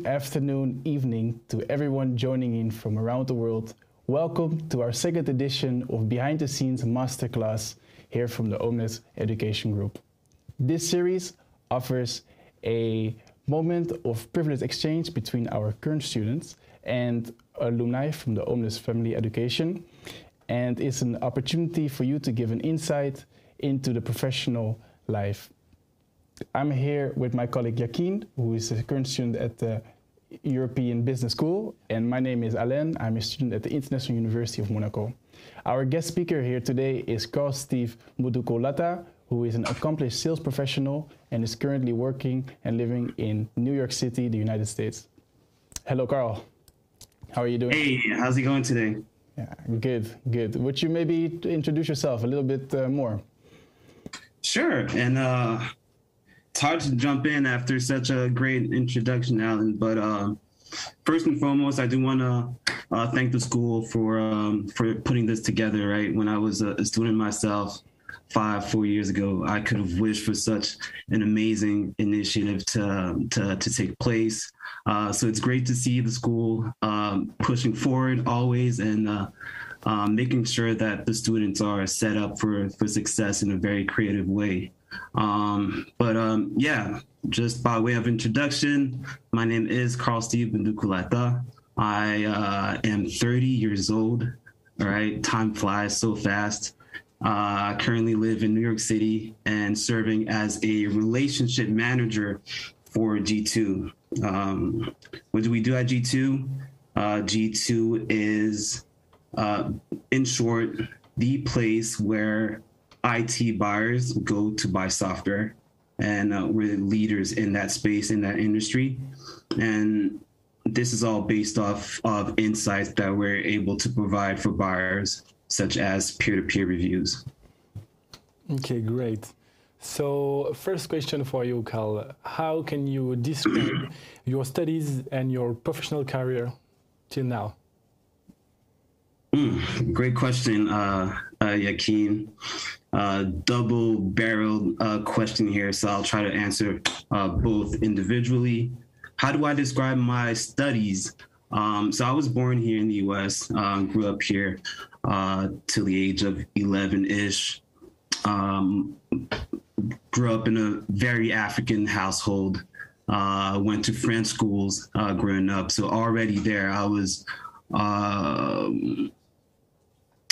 afternoon, evening to everyone joining in from around the world. Welcome to our second edition of Behind the Scenes Masterclass here from the alumnus education group. This series offers a moment of privileged exchange between our current students and alumni from the alumnus family education, and it's an opportunity for you to give an insight into the professional life. I'm here with my colleague Yaqin, who is a current student at the European Business School, and my name is Alain. I'm a student at the International University of Monaco. Our guest speaker here today is Carl Steve Bunduku-Latha, who is an accomplished sales professional and is currently working and living in New York City, the United States. Hello, Carl. How are you doing? Hey, how's it going today? Yeah, good, good. Would you maybe introduce yourself a little bit more? Sure, and it's hard to jump in after such a great introduction, Alan, but first and foremost, I do want to thank the school for putting this together, right? When I was a student myself 4 years ago, I could have wished for such an amazing initiative to take place. So it's great to see the school pushing forward always and making sure that the students are set up for success in a very creative way. Yeah, just by way of introduction, my name is Carl Steve Bunduku-Latha. I am 30 years old. All right, time flies so fast. I currently live in New York City and serving as a relationship manager for G2. What do we do at G2? G2 is, in short, the place where IT buyers go to buy software, and we're leaders in that space, in that industry. And this is all based off of insights that we're able to provide for buyers, such as peer-to-peer reviews. Okay, great. So first question for you, Carl. How can you describe your studies and your professional career till now? Great question, Yaqin. Double-barreled question here, so I'll try to answer both individually. How do I describe my studies? So I was born here in the U.S., grew up here till the age of 11-ish. Grew up in a very African household. Went to French schools growing up, so already there I was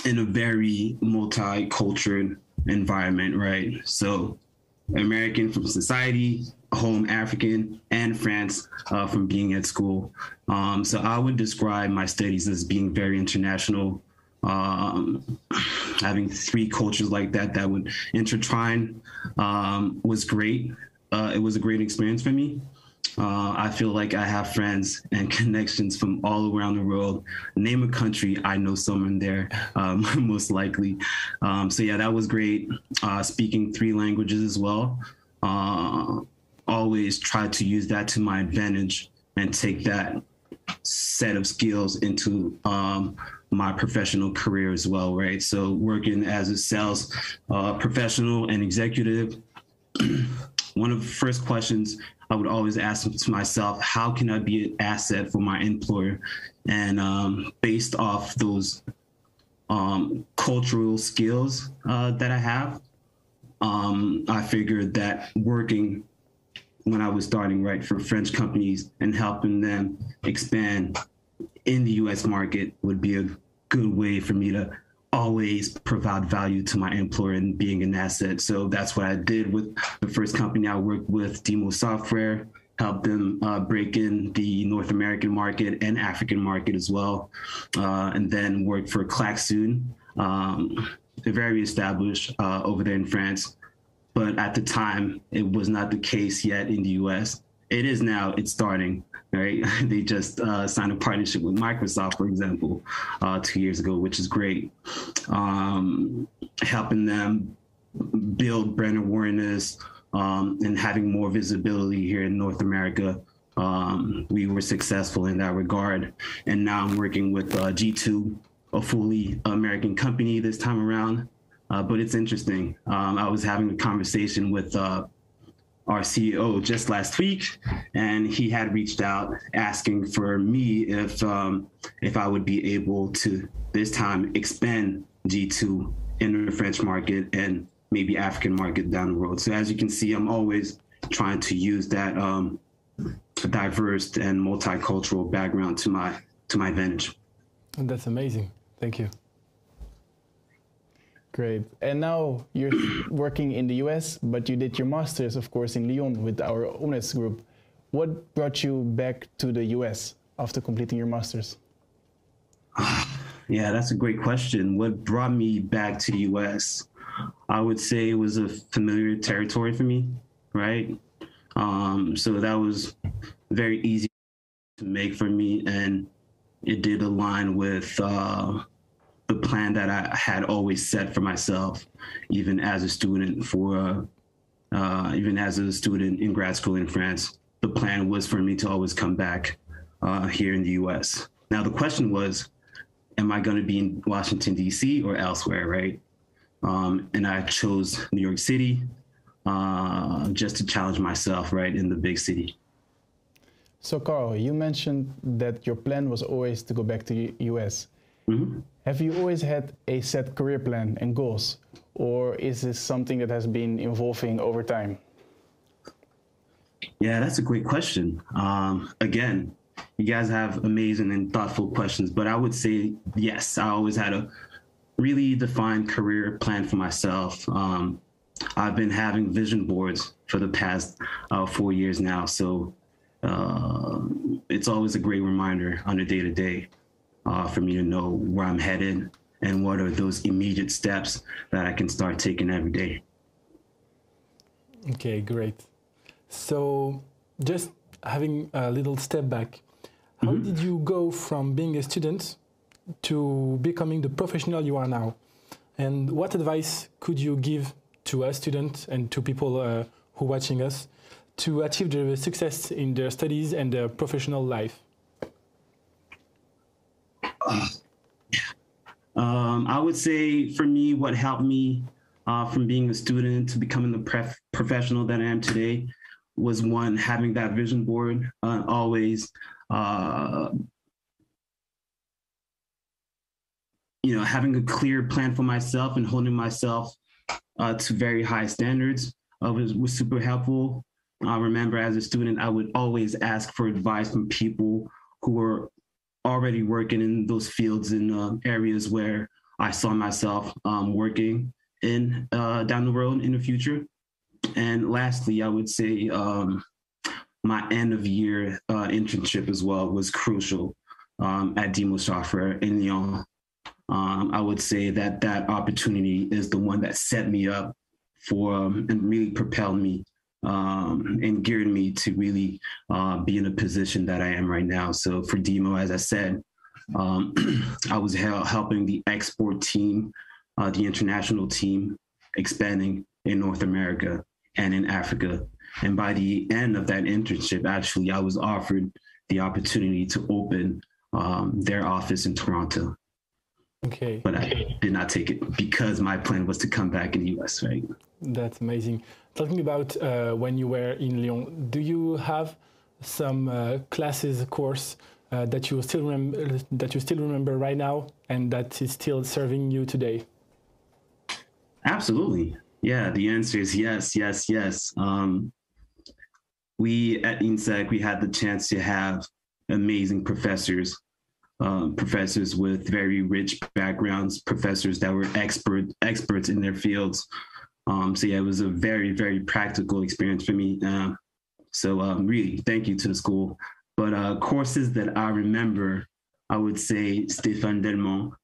in a very multicultural environment, right? So American from society, home African, and France from being at school. So I would describe my studies as being very international, having three cultures like that would intertwine was great. It was a great experience for me. I feel like I have friends and connections from all around the world. Name a country, I know someone there, most likely. So yeah, that was great. Speaking 3 languages as well. Always try to use that to my advantage and take that set of skills into my professional career as well, right? So working as a sales professional and executive, one of the first questions I would always ask myself, how can I be an asset for my employer? And based off those cultural skills that I have, I figured that working when I was starting, right, for French companies and helping them expand in the US market would be a good way for me to always provide value to my employer and being an asset. So that's what I did with the first company I worked with, Demo Software, helped them break in the North American market and African market as well. And then worked for Klaxoon, very established over there in France. But at the time, it was not the case yet in the US. It is now, it's starting. Right, they just signed a partnership with Microsoft, for example, 2 years ago, which is great. Helping them build brand awareness and having more visibility here in North America. We were successful in that regard. And now I'm working with G2, a fully American company this time around. But it's interesting. I was having a conversation with our CEO just last week, and he had reached out asking for me if I would be able to this time expand G2 in the French market and maybe African market down the road. So as you can see, I'm always trying to use that diverse and multicultural background to my advantage. That's amazing. Thank you. Great. And now you're working in the US, but you did your master's, of course, in Lyon with our alumnus group. What brought you back to the US after completing your master's? Yeah, that's a great question. What brought me back to the US? I would say it was a familiar territory for me, right? So that was very easy to make for me, and it did align with the plan that I had always set for myself, even as a student in grad school in France. The plan was for me to always come back here in the US. Now the question was, am I going to be in Washington, D.C. or elsewhere, right? And I chose New York City just to challenge myself, right, in the big city. So Carl, you mentioned that your plan was always to go back to the US. Mm-hmm. Have you always had a set career plan and goals, or is this something that has been evolving over time? Yeah, that's a great question. Again, you guys have amazing and thoughtful questions, but I would say, yes, I always had a really defined career plan for myself. I've been having vision boards for the past 4 years now. So it's always a great reminder on a day-to-day for me to know where I'm headed and what are those immediate steps that I can start taking every day. Okay, great. So just having a little step back, how did you go from being a student to becoming the professional you are now? And what advice could you give to us students and to people who are watching us to achieve the success in their studies and their professional life? I would say for me, what helped me from being a student to becoming the professional that I am today was, one, having that vision board, always having a clear plan for myself and holding myself to very high standards was super helpful. I remember as a student, I would always ask for advice from people who were already working in those fields in areas where I saw myself working in down the road in the future. And lastly, I would say my end of year internship as well was crucial at Software in Lyon. I would say that opportunity is the one that set me up for and really propelled me and geared me to really be in a position that I am right now. So for Demo, as I said, I was helping the export team, the international team, expanding in North America and in Africa. And by the end of that internship, actually, I was offered the opportunity to open their office in Toronto. Okay. But I did not take it because my plan was to come back in the US, right? That's amazing. Talking about when you were in Lyon, do you have some classes, course that you still remember right now and that is still serving you today? Absolutely. Yeah, the answer is yes, yes, yes. We at INSEEC, we had the chance to have amazing professors, professors with very rich backgrounds, professors that were experts in their fields. So yeah, it was a very, very practical experience for me. So really, thank you to the school. But courses that I remember, I would say Stéphane Delmont.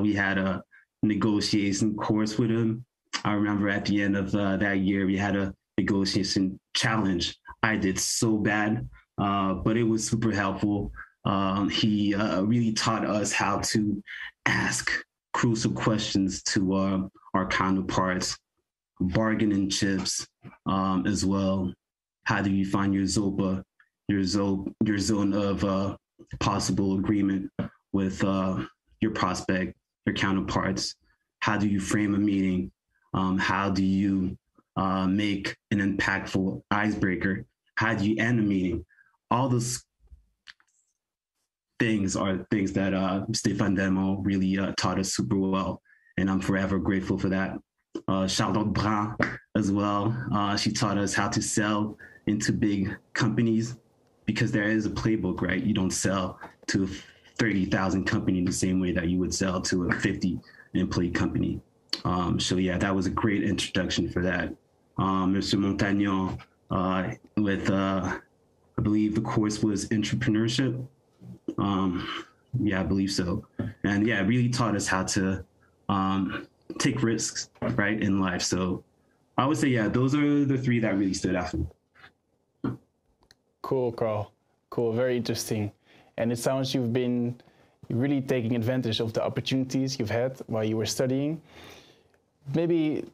We had a negotiation course with him. I remember at the end of that year, we had a negotiation challenge. I did so bad, but it was super helpful. He really taught us how to ask crucial questions to our counterparts, bargaining chips as well. How do you find your ZOPA, your zone of possible agreement with your prospect, your counterparts? How do you frame a meeting? How do you make an impactful icebreaker? How do you end a meeting? All those things are things that Stéphane Demo really taught us super well, and I'm forever grateful for that. Charlotte Brun as well. She taught us how to sell into big companies, because there is a playbook, right? You don't sell to a 30,000 company the same way that you would sell to a 50 employee company. So yeah, that was a great introduction for that. Mr. Montagnon with, I believe the course was entrepreneurship. Yeah, I believe so. And yeah, it really taught us how to take risks, right, in life. So I would say, yeah, those are the three that really stood out for me. Cool, Carl. Cool, very interesting. And it sounds you've been really taking advantage of the opportunities you've had while you were studying. Maybe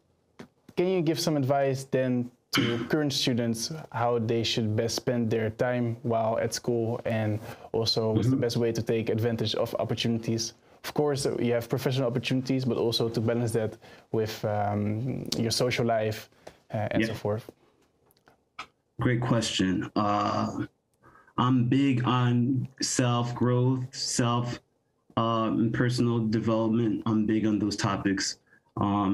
can you give some advice then to current students how they should best spend their time while at school, and also what's the best way to take advantage of opportunities? Of course, you have professional opportunities, but also to balance that with your social life and so forth. Great question. I'm big on self-growth, personal development. I'm big on those topics. I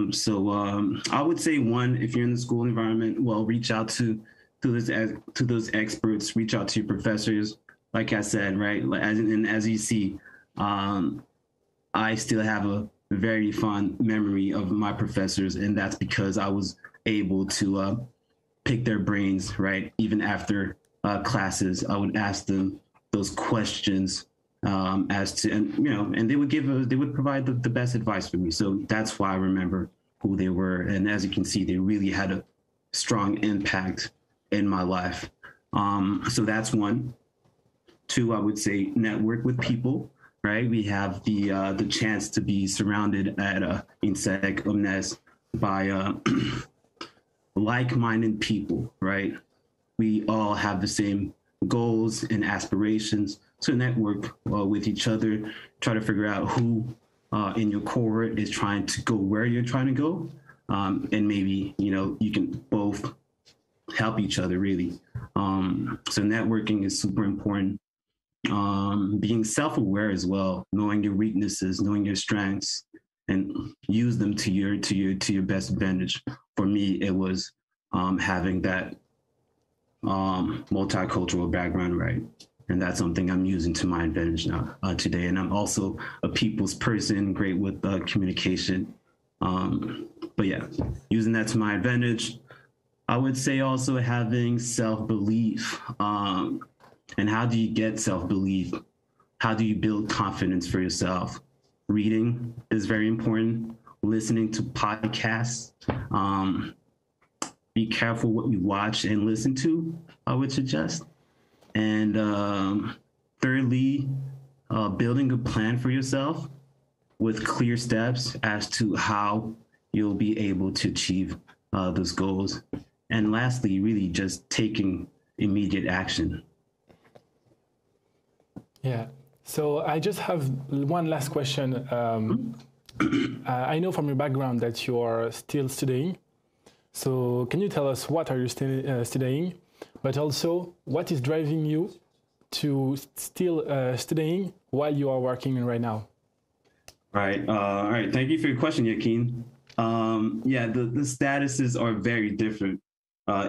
would say, one, if you're in the school environment, well, reach out to those experts, reach out to your professors. Like I said, right? As you see, I still have a very fond memory of my professors, and that's because I was able to pick their brains, right? Even after classes, I would ask them those questions as to, and they would provide the best advice for me. So that's why I remember who they were. And as you can see, they really had a strong impact in my life. So that's one. Two, I would say network with people, right? We have the chance to be surrounded at INSEEC MSC by like-minded people, right? We all have the same goals and aspirations. So network with each other, try to figure out who in your cohort is trying to go where you're trying to go. And maybe, you can both help each other, really. So networking is super important. Being self-aware as well, knowing your weaknesses, knowing your strengths, and use them to your best advantage. For me, it was having that multicultural background, right? And that's something I'm using to my advantage now today. And I'm also a people's person, great with communication. But yeah, using that to my advantage. I would say also having self-belief. And how do you get self-belief? How do you build confidence for yourself? Reading is very important. Listening to podcasts. Be careful what you watch and listen to, I would suggest. And thirdly, building a plan for yourself with clear steps as to how you'll be able to achieve those goals. And lastly, really just taking immediate action. Yeah. So I just have one last question. I know from your background that you are still studying. So can you tell us what are you studying, but also what is driving you to still studying while you are working right now? Right. All right. Thank you for your question, Yaqin. Yeah, the statuses are very different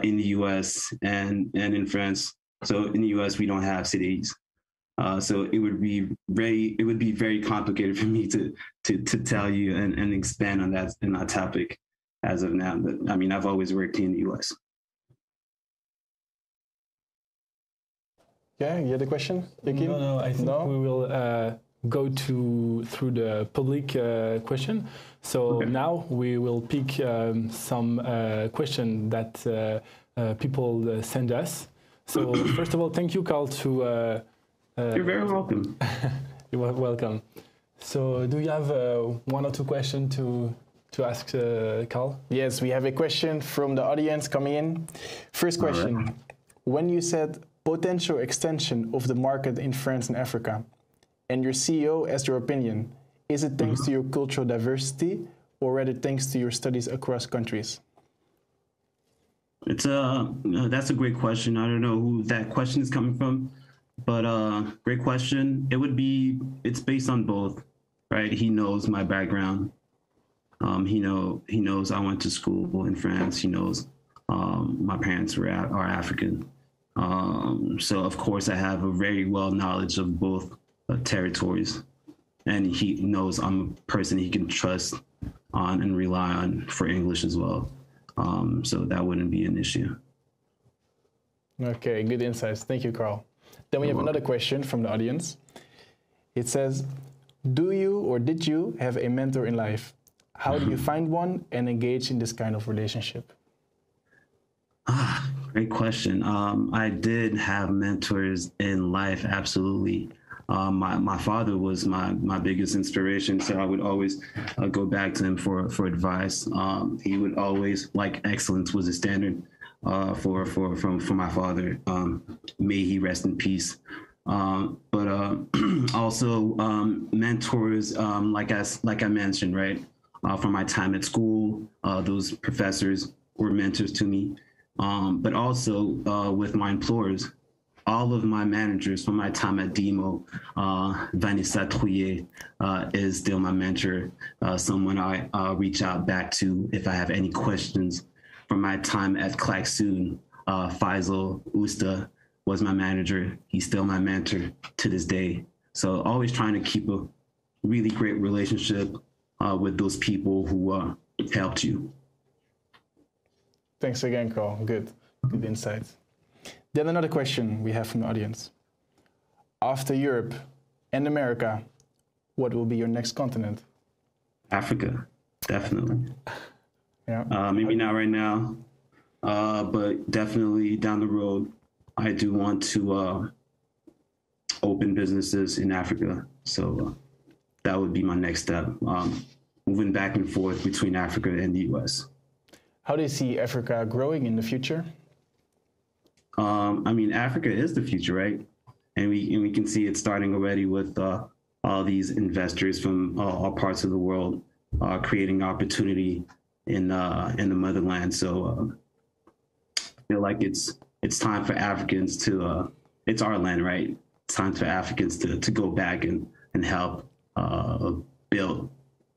in the U.S. and in France. So in the U.S. we don't have cities. So it would be very complicated for me to tell you and expand on that topic as of now. But I mean, I've always worked in the U.S. Yeah, you had a question, Yaqin? No, I think we will go through the public question. So now we will pick some question that people send us. So first of all, thank you, Carl, you're very welcome. You're welcome. So do you have one or two questions to ask Carl? Yes, we have a question from the audience coming in. First question. Right. When you said potential extension of the market in France and Africa, and your CEO asked your opinion, is it thanks to your cultural diversity or rather thanks to your studies across countries? It's that's a great question. I don't know who that question is coming from, but great question. It's based on both, right? He knows my background. He knows I went to school in France. He knows my parents are African. So of course I have a very well knowledge of both territories, and he knows I'm a person he can trust on and rely on for English as well. So that wouldn't be an issue. Okay, good insights. Thank you, Carl. Then we have another question from the audience. It says, do you or did you have a mentor in life? How do you find one and engage in this kind of relationship? Great question. I did have mentors in life, absolutely. My father was my biggest inspiration, so I would always go back to him for advice. He would always, like, excellence was a standard for my father. May he rest in peace. But also mentors, like I mentioned, right? From my time at school, those professors were mentors to me. But also with my employers, all of my managers from my time at Demo, Vanessa Trouillet is still my mentor, someone I reach out back to if I have any questions. From my time at Klaxoon, Faisal Usta was my manager. He's still my mentor to this day. So always trying to keep a really great relationship with those people who helped you. Thanks again, Carl. Good insights. Then another question we have from the audience. After Europe and America, what will be your next continent? Africa, definitely. Yeah. Maybe not right now, but definitely down the road, I do want to open businesses in Africa. So that would be my next step, moving back and forth between Africa and the US. How do you see Africa growing in the future? I mean, Africa is the future, right? And we can see it starting already with all these investors from all parts of the world creating opportunity in the motherland. So I feel like it's time for Africans to it's our land, right? It's time for Africans to go back and help build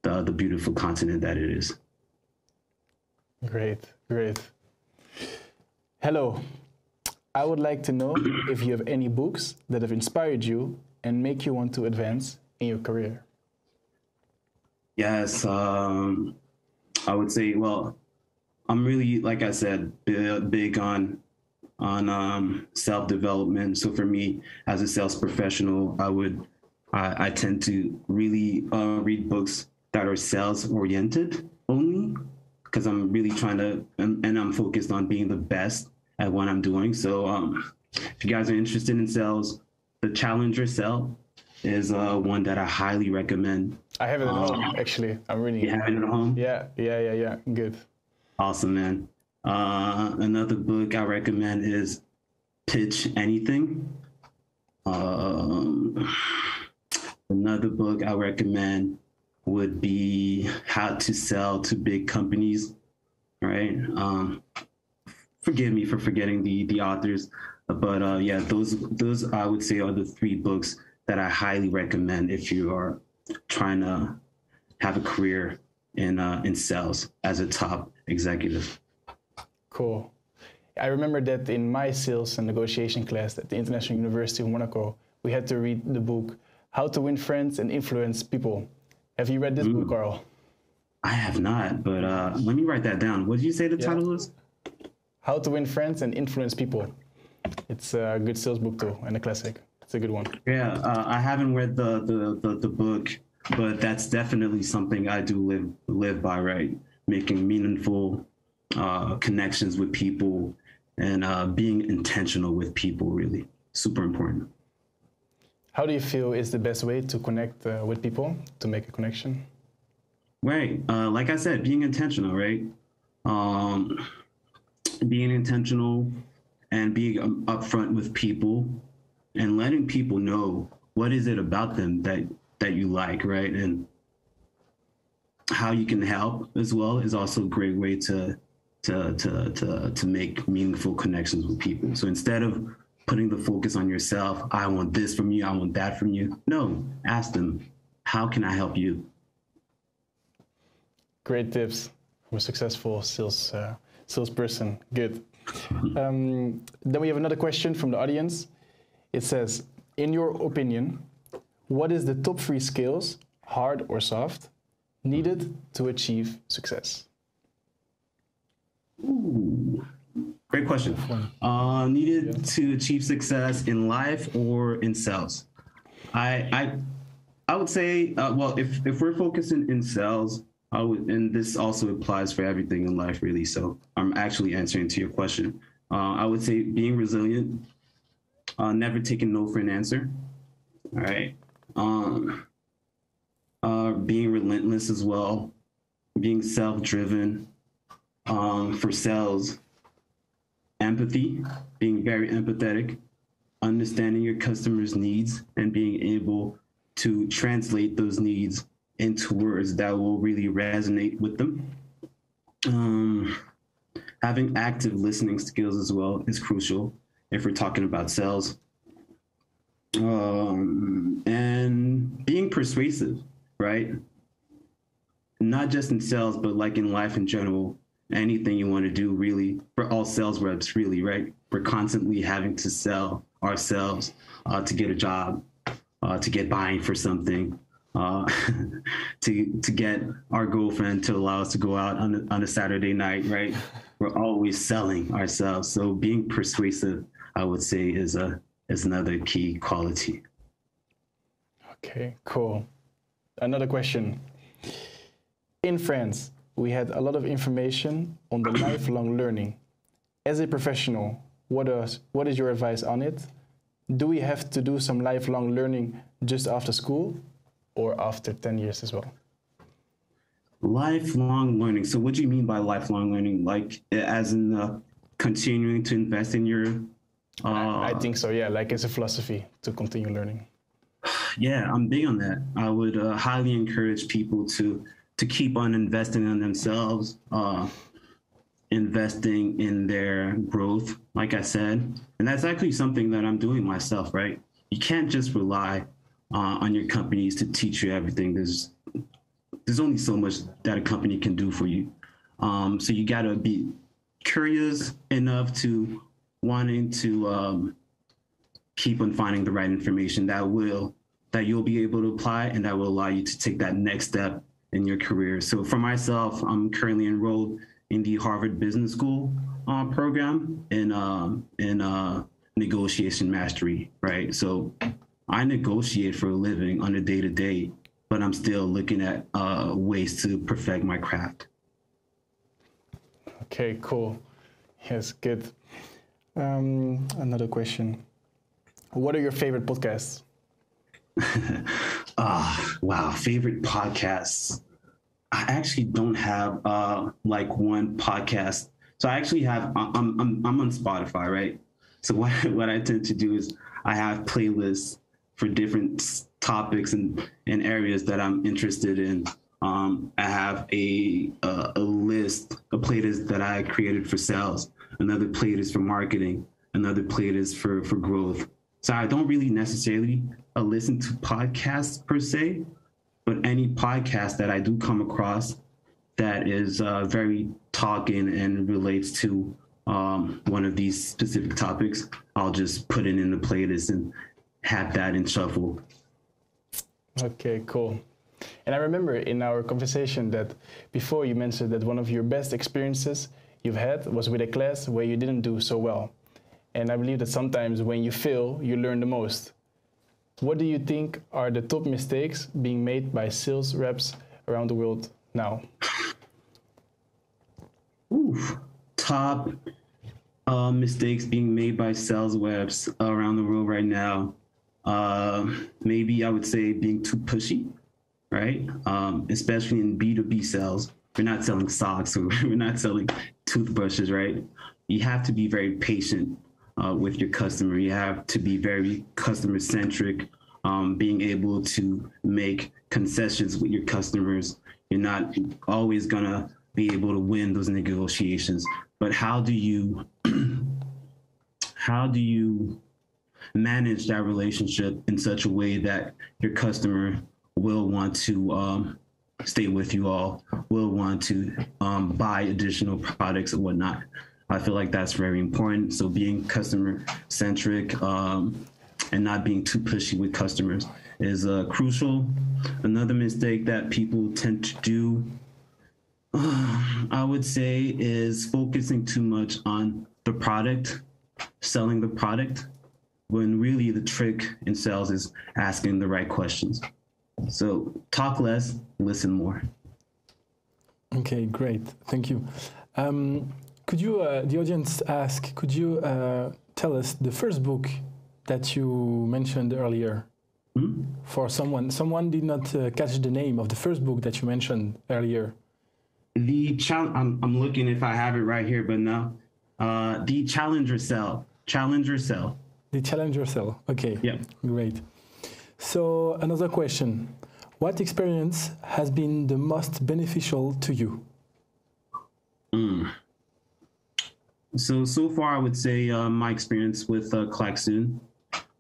the beautiful continent that it is. Great. Hello. I would like to know if you have any books that have inspired you and make you want to advance in your career. Yes, I would say, well, I'm really, like I said, big on self-development. So for me, as a sales professional, I tend to really read books that are sales-oriented only, because I'm really trying to, and I'm focused on being the best at what I'm doing. So if you guys are interested in sales, the Challenger Sell is one that I highly recommend. I have it at home, actually. I'm reading it. You have it at home? Yeah. Good. Awesome, man. Another book I recommend is Pitch Anything. Another book I recommend would be How to Sell to Big Companies, right? Forgive me for forgetting the authors, but yeah, those I would say are the three books that I highly recommend if you are trying to have a career in sales as a top executive. Cool. I remember that in my sales and negotiation class at the International University of Monaco, we had to read the book How to Win Friends and Influence People. Have you read this book, Carl? I have not, but let me write that down. What did you say the title was? How to Win Friends and Influence People. It's a good sales book too, and a classic. It's a good one. Yeah, I haven't read the book, but that's definitely something I do live by, right? Making meaningful connections with people and being intentional with people, really super important. How do you feel is the best way to connect with people, to make a connection? Right, like I said, being intentional, right? Being intentional and being upfront with people and letting people know what is it about them that you like, right? And how you can help as well is also a great way to to make meaningful connections with people. So instead of putting the focus on yourself, I want this from you, I want that from you. No, ask them, how can I help you? Great tips from a successful salesperson. Good. Then we have another question from the audience. It says, in your opinion, what is the top 3 skills, hard or soft, needed to achieve success? Ooh, great question. Needed to achieve success in life or in sales? I would say, well, if we're focusing in sales, I would, and this also applies for everything in life, really. So I'm actually answering to your question. I would say being resilient, never taking no for an answer. All right. Being relentless as well, being self-driven. For sales, empathy, being very empathetic, understanding your customers' needs and being able to translate those needs into words that will really resonate with them. Having active listening skills as well is crucial if we're talking about sales. And being persuasive, right? Not just in sales, but like in life in general, anything you want to do, really, for all sales reps, really, right? We're constantly having to sell ourselves to get a job, to get buying for something, to get our girlfriend to allow us to go out on a Saturday night, right? We're always selling ourselves. So being persuasive, I would say, is another key quality. Okay, cool. Another question. In France, we had a lot of information on the lifelong learning. As a professional, what is your advice on it? Do we have to do some lifelong learning just after school or after 10 years as well? Lifelong learning. So what do you mean by lifelong learning? Like as in continuing to invest in your... I think so, yeah, like as a philosophy to continue learning. Yeah, I'm big on that. I would highly encourage people to keep on investing in themselves, investing in their growth, like I said. And that's actually something that I'm doing myself, right? You can't just rely on your companies to teach you everything. There's only so much that a company can do for you. So you gotta be curious enough to wanting to keep on finding the right information that you'll be able to apply and that will allow you to take that next step in your career. So for myself, I'm currently enrolled in the Harvard Business School program in negotiation mastery, right? So I negotiate for a living on a day-to-day, but I'm still looking at ways to perfect my craft. Okay, cool. Yes, good. Another question. What are your favorite podcasts? Wow, favorite podcasts. I actually don't have like one podcast. So I actually have, I'm on Spotify, right? So what I tend to do is I have playlists for different topics and areas that I'm interested in. I have a playlist that I created for sales, another playlist for marketing, another playlist for growth. So I don't really necessarily listen to podcasts per se, but any podcast that I do come across that is very talking and relates to one of these specific topics, I'll just put it in the playlist and have that in shuffle. Okay, cool. And I remember in our conversation that before you mentioned that one of your best experiences you've had was with a class where you didn't do so well. And I believe that sometimes when you fail, you learn the most. What do you think are the top mistakes being made by sales reps around the world now? Top mistakes being made by sales reps around the world right now. Maybe I would say being too pushy, right? Especially in B2B sales. We're not selling socks or we're not selling toothbrushes, right? You have to be very patient with your customer. You have to be very customer centric, being able to make concessions with your customers. You're not always gonna be able to win those negotiations. But how do you manage that relationship in such a way that your customer will want to stay with you all, will want to buy additional products and whatnot? I feel like that's very important. So being customer centric and not being too pushy with customers is crucial. Another mistake that people tend to do, I would say, is focusing too much on the product, selling the product, when really the trick in sales is asking the right questions. So talk less, listen more. Okay, great. Thank you. Could you, the audience ask, could you tell us the first book that you mentioned earlier? Mm-hmm. For someone did not catch the name of the first book that you mentioned earlier. I'm looking if I have it right here, but no. The Challenger Cell. Challenger Cell. The Challenger Cell. Okay. Yeah. Great. So another question: what experience has been the most beneficial to you? So far, I would say my experience with Klaxoon.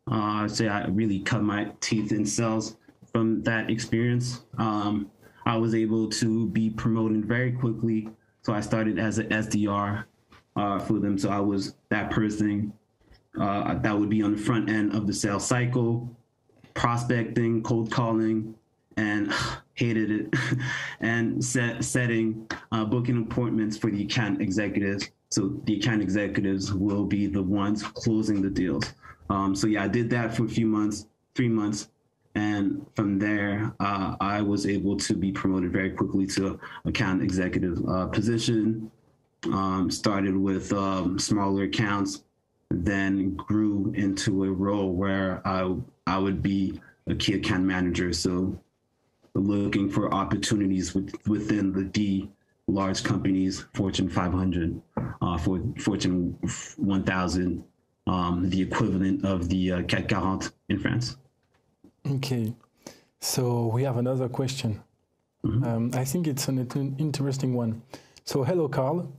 I'd say I really cut my teeth in sales from that experience. I was able to be promoted very quickly. So I started as an SDR for them. So I was that person that would be on the front end of the sales cycle, prospecting, cold calling, and hated it, and setting booking appointments for the account executives. So the account executives will be the ones closing the deals. So yeah, I did that for a few months, 3 months. And from there, I was able to be promoted very quickly to account executive position. Started with smaller accounts, then grew into a role where I would be a key account manager. So looking for opportunities within the large companies, Fortune 500, Fortune 1000, the equivalent of the CAC 40 in France. Okay, so we have another question. Mm-hmm. I think it's an interesting one. So hello, Carl.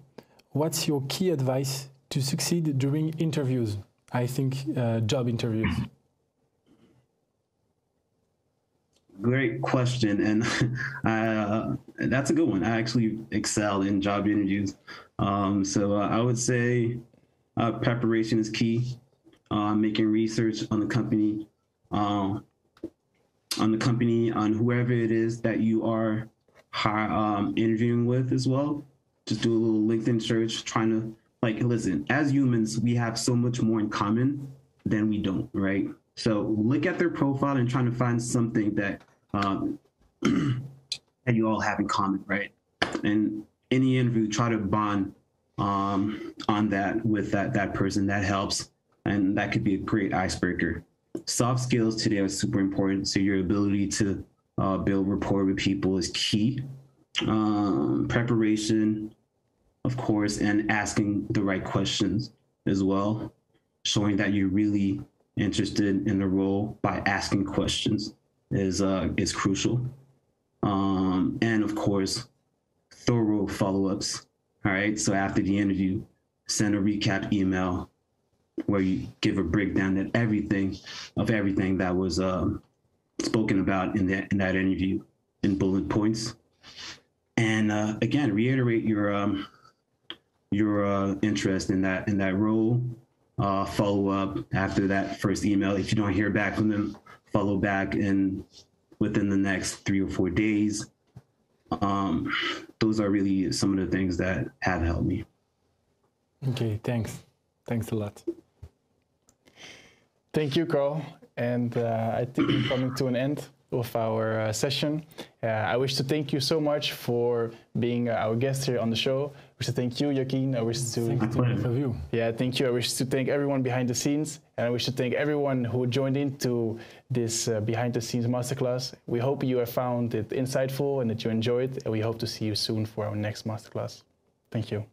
What's your key advice to succeed during interviews? I think job interviews. Great question, and that's a good one. I actually excel in job interviews. So I would say preparation is key. Making research on the company, on whoever it is that you are interviewing with as well. Just do a little LinkedIn search, trying to, listen, as humans, we have so much more in common than we don't, right? So look at their profile and trying to find something that that you all have in common, right? And any interview, try to bond on that with that person. That helps, and that could be a great icebreaker. Soft skills today are super important. So your ability to build rapport with people is key. Preparation, of course, and asking the right questions as well. Showing that you're really interested in the role by asking questions is crucial. And of course, thorough follow-ups. All right. So after the interview, send a recap email where you give a breakdown of everything that was spoken about in that interview in bullet points. And again, reiterate your interest in that role. Follow up after that first email. If you don't hear back from them, follow back within the next 3 or 4 days. Those are really some of the things that have helped me. Okay, thanks. Thanks a lot. Thank you, Carl. And I think we're coming to an end of our session. I wish to thank you so much for being our guest here on the show. I wish to thank you, Yaqin. I wish to thank you. Yeah, thank you. I wish to thank everyone behind the scenes, and I wish to thank everyone who joined into this behind the scenes masterclass. We hope you have found it insightful and that you enjoyed, and we hope to see you soon for our next masterclass. Thank you.